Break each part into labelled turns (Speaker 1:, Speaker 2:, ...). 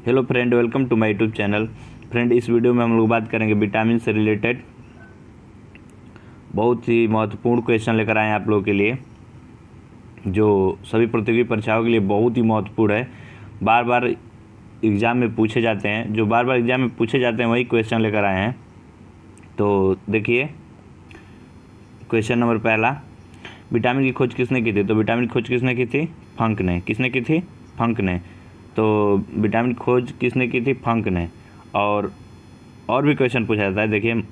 Speaker 1: Hello friend, welcome to my YouTube channel. Friend, इस video में हम लोग बात करेंगे विटामिन से रिलेटेड बहुत ही महत्वपूर्ण क्वेश्चन लेकर आए हैं आप लोगों के लिए, जो सभी प्रतियोगी परीक्षाओं के लिए बहुत ही महत्वपूर्ण है। बार बार एग्ज़ाम में पूछे जाते हैं, जो बार बार एग्ज़ाम में पूछे जाते हैं वही क्वेश्चन लेकर आए हैं। तो देखिए, क्वेश्चन नंबर पहला, विटामिन की खोज किसने की थी? तो विटामिन की खोज किसने की थी? फंक ने। किसने की थी? फंक ने। तो विटामिन की खोज किसने की थी? फंक ने। और भी क्वेश्चन पूछा जाता है। देखिए,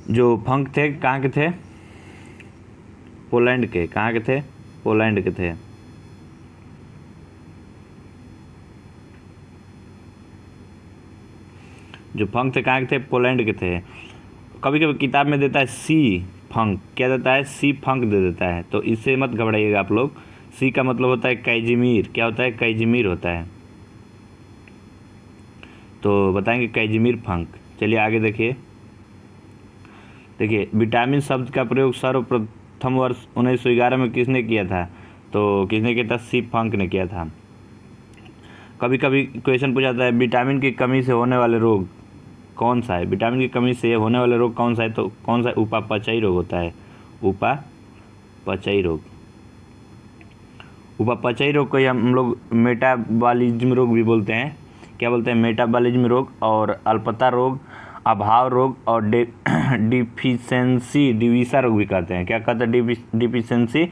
Speaker 1: जो फंक थे कहाँ के थे? पोलैंड के। कहाँ के थे? पोलैंड के थे। जो फंक थे कहाँ के थे? पोलैंड के थे। कभी कभी किताब में देता है सी फंक, क्या देता है? सी फंक दे देता है, तो इससे मत घबराइएगा आप लोग। सी का मतलब होता है कैजिमीर। क्या होता है? कैजिमीर होता है। तो बताएंगे कैजिमीर फंक। चलिए आगे देखिए। विटामिन शब्द का प्रयोग सर्वप्रथम वर्ष 1911 में किसने किया था? तो किसने किया था? सी फंक ने किया था। कभी कभी क्वेश्चन पूछा जाता है विटामिन की कमी से होने वाले रोग कौन सा है? विटामिन की कमी से होने वाले रोग कौन सा है? तो कौन सा? उपापचयी रोग होता है। उपापचयी रोग। उपापचयी रोग को ही हम लोग मेटाबॉलिज्म रोग भी बोलते हैं। क्या बोलते हैं? मेटाबॉलिज्म रोग। और अल्पता रोग, अभाव रोग और डिफिशेंसी डिवीसा रोग भी कहते हैं। क्या कहते हैं? डिफिशेंसी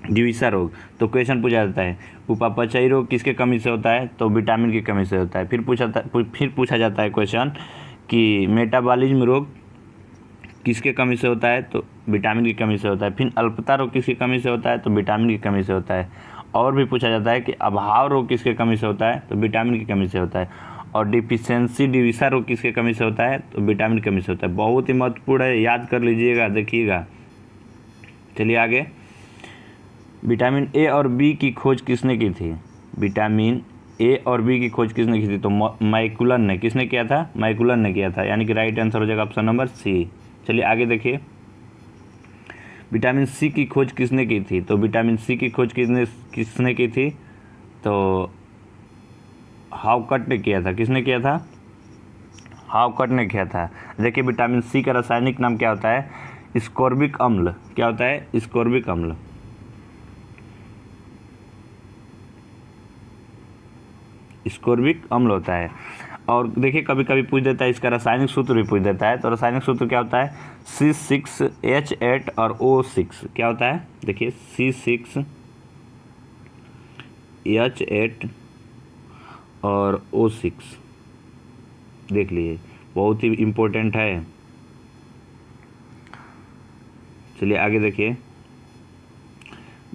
Speaker 1: डिवीसा रोग। तो क्वेश्चन पूछा जाता है उपापचयी रोग किसके कमी से होता है? तो विटामिन की कमी से होता है। फिर पूछा जाता है क्वेश्चन कि मेटाबॉलिज्म रोग किसके कमी से होता है? तो विटामिन की कमी से होता है। फिर अल्पता रोग किसकी कमी से होता है? तो विटामिन की कमी से होता है। और भी पूछा जाता है कि अभाव रोग किसके कमी से होता है? तो विटामिन की कमी से होता है। और डिफिशेंसी डिवीसा रोग किसके कमी से होता है? तो विटामिन की कमी से होता है। बहुत ही महत्वपूर्ण है, याद कर लीजिएगा, देखिएगा। चलिए आगे। विटामिन ए और बी की खोज किसने की थी? विटामिन ए और बी की खोज किसने की थी? तो मैकुलन ने। किसने किया था? मैकुलन ने किया था। यानी कि राइट आंसर हो जाएगा ऑप्शन नंबर सी। चलिए आगे देखिए। विटामिन सी की खोज किसने की थी? तो विटामिन सी की खोज किसने की थी? तो हाउकट ने किया था। किसने किया था? हाउकट ने किया था। देखिए, विटामिन सी का रासायनिक नाम क्या होता है? स्कोर्बिक अम्ल। क्या होता है? स्कोर्बिक अम्ल। स्कोर्बिक अम्ल होता है। और देखिए, कभी कभी पूछ देता है, इसका रासायनिक सूत्र भी पूछ देता है। तो रासायनिक सूत्र क्या होता है? C6H8 और O6। क्या होता है? देखिए, C6H8 और O6 देख लीजिए, बहुत ही इम्पोर्टेंट है। चलिए आगे देखिए।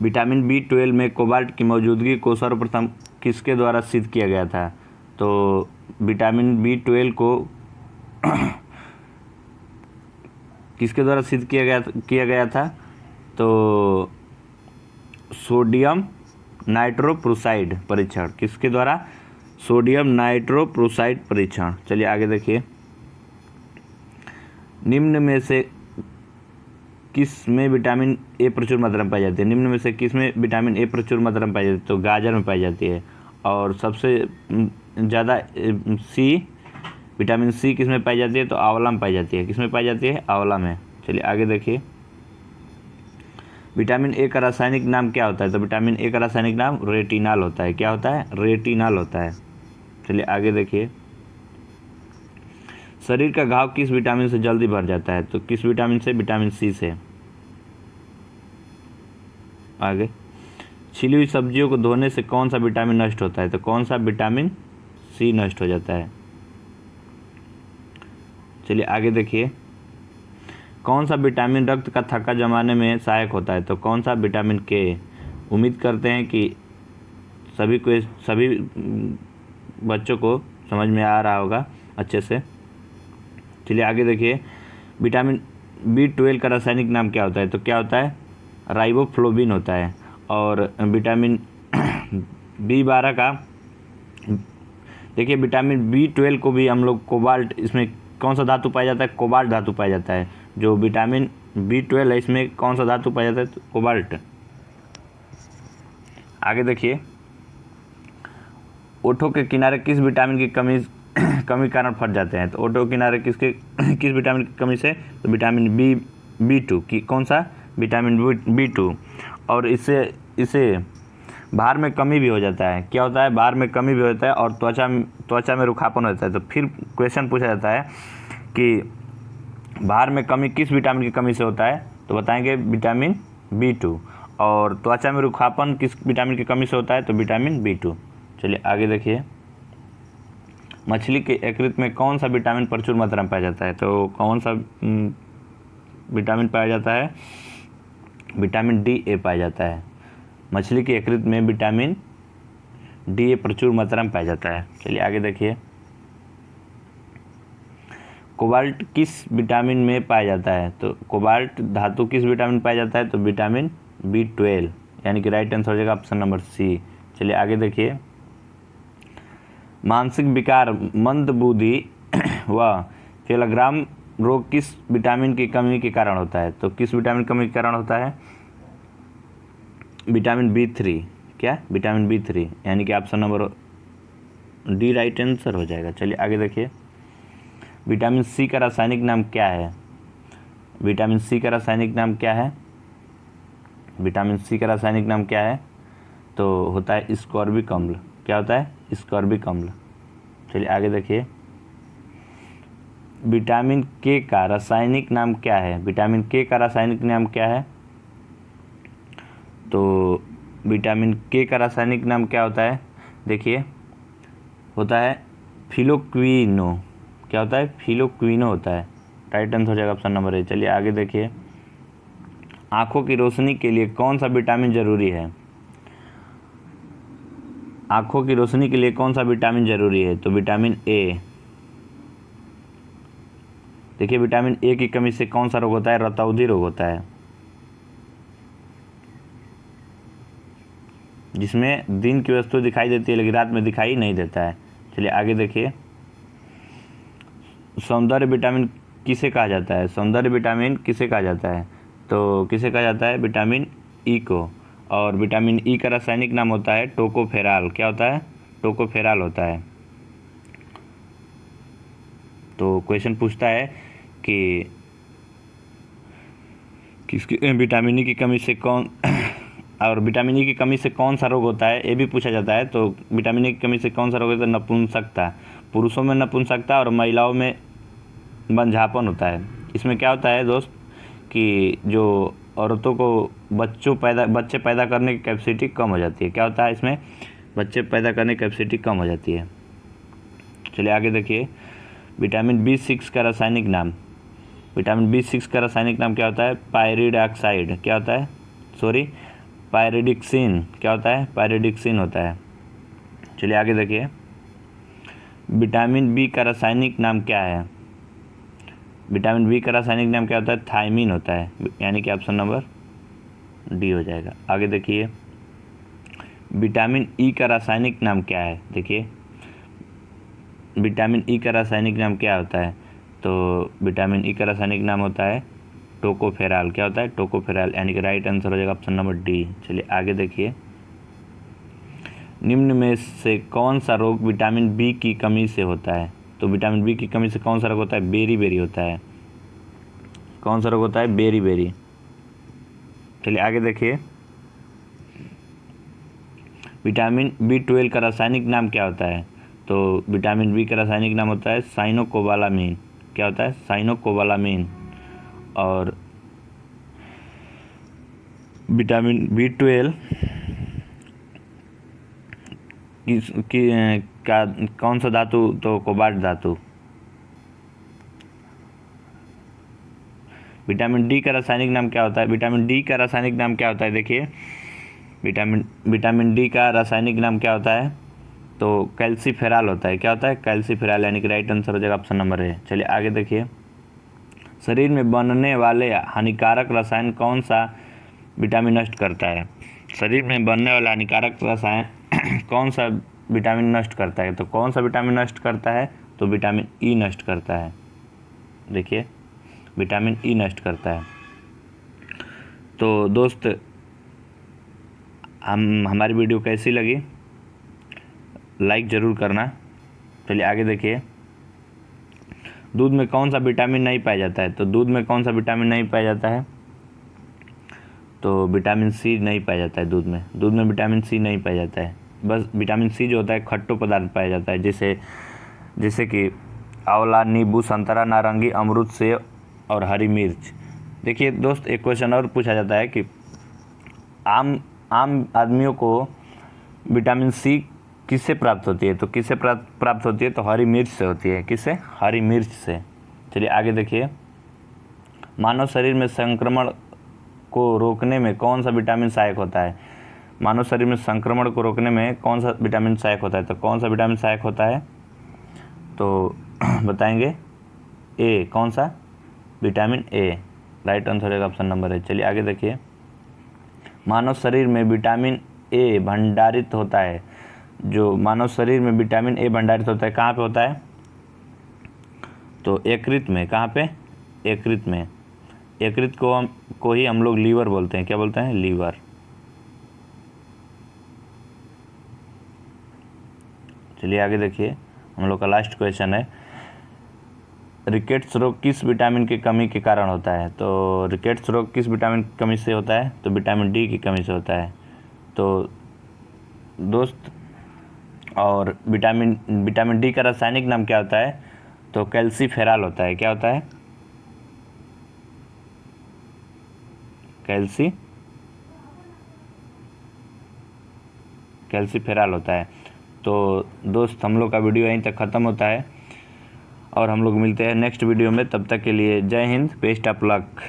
Speaker 1: विटामिन B12 में कोबाल्ट की मौजूदगी को सर्वप्रथम किसके द्वारा सिद्ध किया गया था? तो विटामिन B12 को किसके द्वारा सिद्ध किया गया था? तो सोडियम नाइट्रोप्रोसाइड परीक्षण। किसके द्वारा? सोडियम नाइट्रोप्रोसाइड परीक्षण। चलिए आगे देखिए। निम्न में से किस में विटामिन ए प्रचुर मात्रा में पाई जाती है? निम्न में से किस में विटामिन ए प्रचुर मात्रा में पाई जाती है? तो गाजर में पाई जाती है। और सबसे ज़्यादा विटामिन सी किस में पाई जाती है? तो आंवला में पाई जाती है। किस में पाई जाती है? आंवला में। चलिए आगे देखिए। विटामिन ए का रासायनिक नाम क्या होता है? तो विटामिन ए का रासायनिक नाम रेटिनॉल होता है। क्या होता है? रेटिनॉल होता है। चलिए आगे देखिए। शरीर का घाव किस विटामिन से जल्दी भर जाता है? तो किस विटामिन से? विटामिन सी से। आगे, छिली हुई सब्जियों को धोने से कौन सा विटामिन नष्ट होता है? तो कौन सा? विटामिन सी नष्ट हो जाता है। चलिए आगे देखिए। कौन सा विटामिन रक्त का थक्का जमाने में सहायक होता है? तो कौन सा? विटामिन के। उम्मीद करते हैं कि सभी बच्चों को समझ में आ रहा होगा अच्छे से। चलिए आगे देखिए। विटामिन B12 का रासायनिक नाम क्या होता है? तो क्या होता है? राइबोफ्लोविन होता है। और विटामिन B12 का, देखिए, विटामिन B12 को भी हम लोग कोबाल्ट, इसमें कौन सा धातु पाया जाता है? कोबाल्ट धातु पाया जाता है। जो विटामिन B12 है, इसमें कौन सा धातु पाया जाता है? तो कोबाल्ट। आगे देखिए। ओठों के किनारे किस विटामिन की कमी कारण फट जाते हैं? तो ओठों के किनारे किस विटामिन की कमी से? तो विटामिन बी टू की, कौन सा? Vitamin B two. और इससे बाहर में कमी भी हो जाता है। क्या होता है? बाहर में कमी भी होता है और त्वचा में रुखापन होता है। तो फिर क्वेश्चन पूछा जाता है कि बाहर में कमी किस विटामिन की कमी से होता है? तो बताएंगे विटामिन बी टू। और त्वचा में रुखापन किस विटामिन की कमी से होता है? तो विटामिन बी टू। चलिए आगे देखिए, मछली के यकृत में कौन सा विटामिन प्रचुर मात्रा में पाया जाता है? तो कौन सा विटामिन पाया जाता है? विटामिन डी पाया जाता है। मछली के यकृत में विटामिन डी प्रचुर मात्रा में पाया जाता है। चलिए आगे देखिए, कोबाल्ट किस विटामिन में पाया जाता है? तो कोबाल्ट धातु किस विटामिन में पाया जाता है? तो विटामिन बी12, यानी कि राइट आंसर हो जाएगा ऑप्शन नंबर सी। चलिए आगे देखिए, मानसिक विकार, मंदबुद्धि व फेलग्राम रोग किस विटामिन की कमी के कारण होता है? तो किस विटामिन की कमी के कारण होता है? Vitamin B3. क्या? विटामिन बी3, यानी कि option number D right answer हो जाएगा। चलिए आगे देखिए, विटामिन सी का रासायनिक नाम क्या है? विटामिन सी का रासायनिक नाम क्या है? विटामिन सी का रासायनिक नाम क्या है? तो होता है स्कॉर्बिक अम्ल। क्या होता है? स्कॉर्बिक अम्ल। चलिए आगे देखिए, विटामिन के का रासायनिक नाम क्या है? विटामिन के का रासायनिक नाम क्या है? तो विटामिन के का रासायनिक नाम क्या होता है? देखिए, होता है फिलोक्विनो। क्या होता है? फिलोक्विनो होता है। राइट आंसर हो जाएगा ऑप्शन नंबर ए। चलिए आगे देखिए, आँखों की रोशनी के लिए कौन सा विटामिन जरूरी है? आँखों की रोशनी के लिए कौन सा विटामिन जरूरी है? तो विटामिन ए। देखिए, विटामिन ए की कमी से कौन सा रोग होता है? रतौंधी रोग होता है, जिसमें दिन की वस्तु दिखाई देती है लेकिन रात में दिखाई नहीं देता है। चलिए आगे देखिए, सौंदर्य विटामिन किसे कहा जाता है? सौंदर्य विटामिन किसे कहा जाता है? तो किसे कहा जाता है? विटामिन ई को। और विटामिन ई का रासायनिक नाम होता है टोकोफेराल। क्या होता है? टोकोफेराल होता है। तो क्वेश्चन पूछता है कि किसकी विटामिन ई की कमी से कौन और विटामिन ई की कमी से कौन सा रोग होता है, ये भी पूछा जाता है। तो विटामिन ई की कमी से कौन सा रोग होता है? नपुंसकता। पुरुषों में नपुंसकता और महिलाओं में बंझापन होता है। इसमें क्या होता है दोस्त कि जो औरतों को बच्चे पैदा करने की कैपेसिटी कम हो जाती है। क्या होता है? इसमें बच्चे पैदा करने की कैपेसिटी कम हो जाती है। चलिए आगे देखिए, विटामिन बी6 का रासायनिक नाम। विटामिन बी6 का रासायनिक नाम क्या होता है? पायरिडॉक्साइड। क्या होता है? पायरिडिक्सिन। क्या होता है? पायरिडिक्सिन होता है। चलिए आगे देखिए, विटामिन बी का रासायनिक नाम क्या है? विटामिन बी का रासायनिक नाम क्या होता है? थायमीन होता है, यानी कि ऑप्शन नंबर डी हो जाएगा। आगे देखिए, विटामिन ई का रासायनिक नाम क्या है? देखिए, विटामिन ई का रासायनिक नाम क्या होता है? तो विटामिन ई का रासायनिक नाम होता है टोकोफेराल। क्या होता है? टोकोफेराल, यानी कि राइट आंसर हो जाएगा ऑप्शन नंबर डी। चलिए आगे देखिए, निम्न में से कौन सा रोग विटामिन बी की कमी से होता है? तो विटामिन बी की कमी से कौन सा रोग होता है? बेरी होता है। कौन सा रोग होता है? बेरी। चलिए आगे देखिए, विटामिन बी12 का रासायनिक नाम क्या होता है? तो विटामिन बी का रासायनिक नाम होता है साइनोकोबालामीन। क्या होता है? साइनोकोबालामीन। और विटामिन बी12 का कौन सा धातु? तो कोबाल्ट धातु। विटामिन डी का रासायनिक नाम क्या होता है? विटामिन डी का रासायनिक नाम क्या होता है? देखिए, विटामिन डी का रासायनिक नाम क्या होता है? तो कैल्सीफेराल होता है। क्या होता है? कैल्सीफेराल, यानी कि राइट आंसर हो जाएगा ऑप्शन नंबर ए। चलिए आगे देखिए, शरीर में बनने वाले हानिकारक रसायन कौन सा विटामिन नष्ट करता है? शरीर में बनने वाला हानिकारक रसायन कौन सा विटामिन नष्ट करता है? तो कौन सा विटामिन नष्ट करता है? तो विटामिन ई नष्ट करता है। देखिए, विटामिन ई नष्ट करता है। तो दोस्त, हमारी वीडियो कैसी लगी? लाइक ज़रूर करना। चलिए आगे देखिए, दूध में कौन सा विटामिन नहीं पाया जाता है? तो दूध में कौन सा विटामिन नहीं पाया जाता है? तो विटामिन सी नहीं पाया जाता है दूध में विटामिन सी नहीं पाया जाता है। बस विटामिन सी जो होता है खट्टो पदार्थ पाया जाता है, जैसे कि आंवला, नींबू, संतरा, नारंगी, अमरूद, सेब और हरी मिर्च। देखिए दोस्त, एक क्वेश्चन और पूछा जाता है कि आम आदमियों को विटामिन सी किससे प्राप्त होती है? तो किससे प्राप्त होती है? तो हरी मिर्च से होती है। किससे? हरी मिर्च से। चलिए आगे देखिए, मानव शरीर में संक्रमण को रोकने में कौन सा विटामिन सहायक होता है? मानव शरीर में संक्रमण को रोकने में कौन सा विटामिन सहायक होता है? तो कौन सा विटामिन सहायक होता है? तो बताएंगे ए। कौन सा? Vitamin A. राइट आंसर है ऑप्शन नंबर है। चलिए आगे देखिए, मानव शरीर में विटामिन ए भंडारित होता है। जो मानव शरीर में विटामिन ए भंडारित होता है कहाँ पे होता है? तो यकृत में। कहाँ पे? यकृत में। यकृत को ही हम लोग लीवर बोलते हैं। क्या बोलते हैं? लीवर। चलिए आगे देखिए, हम लोग का लास्ट क्वेश्चन है, रिकेट्स रोग किस विटामिन की कमी के कारण होता है? तो रिकेट्स रोग किस विटामिन की कमी से होता है? तो विटामिन डी की कमी से होता है। तो दोस्त, और विटामिन डी का रासायनिक नाम क्या होता है? तो कैल्सीफेरॉल होता है। क्या होता है? कैल्सीफेरॉल होता है। तो दोस्त, हम लोग का वीडियो यहीं तक ख़त्म होता है और हम लोग मिलते हैं नेक्स्ट वीडियो में। तब तक के लिए जय हिंद, बेस्ट ऑफ लक।